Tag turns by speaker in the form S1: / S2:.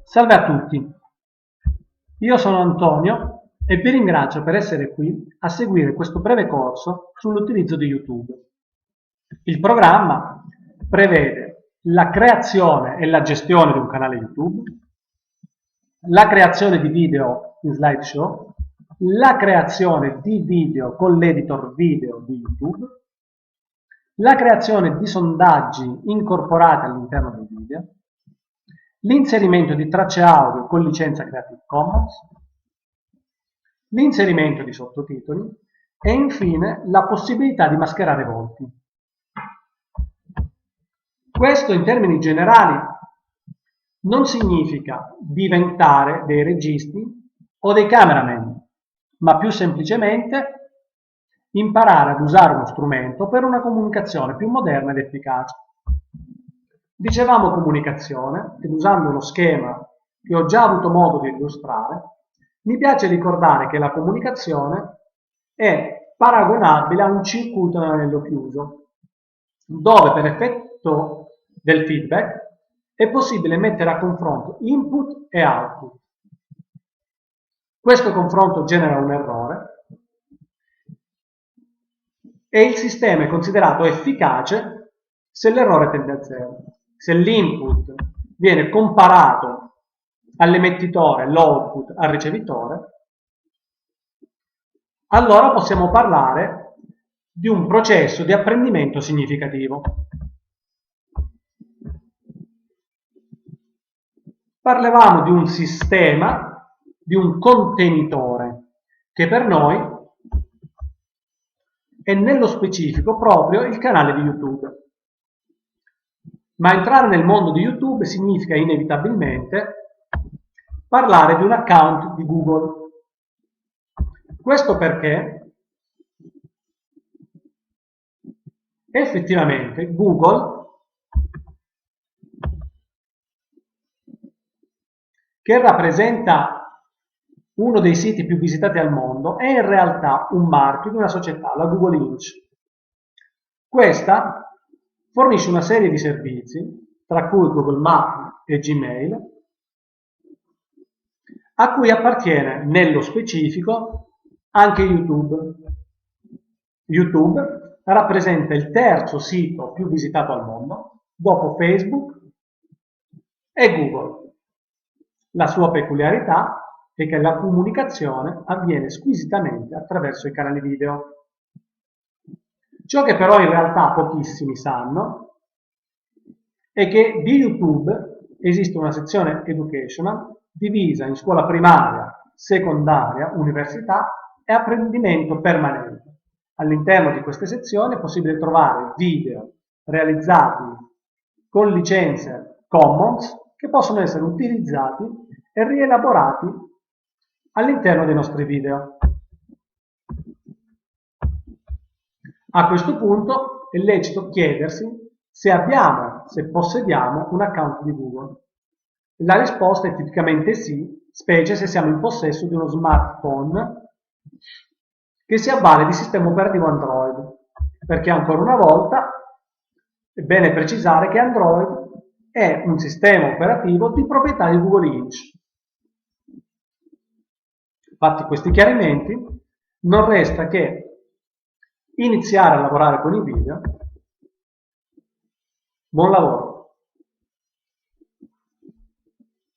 S1: Salve a tutti, io sono Antonio e vi ringrazio per essere qui a seguire questo breve corso sull'utilizzo di YouTube. Il programma prevede la creazione e la gestione di un canale YouTube, la creazione di video in slideshow, la creazione di video con l'editor video di YouTube, la creazione di sondaggi incorporati all'interno del video, l'inserimento di tracce audio con licenza Creative Commons, l'inserimento di sottotitoli e infine la possibilità di mascherare volti. Questo in termini generali non significa diventare dei registi o dei cameraman, ma più semplicemente imparare ad usare uno strumento per una comunicazione più moderna ed efficace. Dicevamo comunicazione, ed usando uno schema che ho già avuto modo di illustrare, mi piace ricordare che la comunicazione è paragonabile a un circuito in anello chiuso, dove per effetto del feedback è possibile mettere a confronto input e output. Questo confronto genera un errore e il sistema è considerato efficace se l'errore tende a zero. Se l'input viene comparato all'emettitore, l'output al ricevitore, allora possiamo parlare di un processo di apprendimento significativo. Parlavamo di un sistema, di un contenitore, che per noi è nello specifico proprio il canale di YouTube. Ma entrare nel mondo di YouTube significa inevitabilmente parlare di un account di Google. Questo perché effettivamente Google, che rappresenta uno dei siti più visitati al mondo, è in realtà un marchio di una società, la Google Inc. Questa fornisce una serie di servizi, tra cui Google Maps e Gmail, a cui appartiene nello specifico anche YouTube. YouTube rappresenta il terzo sito più visitato al mondo, dopo Facebook e Google. La sua peculiarità è che la comunicazione avviene squisitamente attraverso i canali video. Ciò che però in realtà pochissimi sanno è che di YouTube esiste una sezione educational divisa in scuola primaria, secondaria, università e apprendimento permanente. All'interno di queste sezioni è possibile trovare video realizzati con licenze Commons che possono essere utilizzati e rielaborati all'interno dei nostri video. A questo punto è lecito chiedersi se possediamo un account di Google. La risposta è tipicamente sì, specie se siamo in possesso di uno smartphone che si avvale di sistema operativo Android, perché ancora una volta è bene precisare che Android è un sistema operativo di proprietà di Google Inc. Fatti questi chiarimenti, non resta che iniziare a lavorare con i video. Buon lavoro!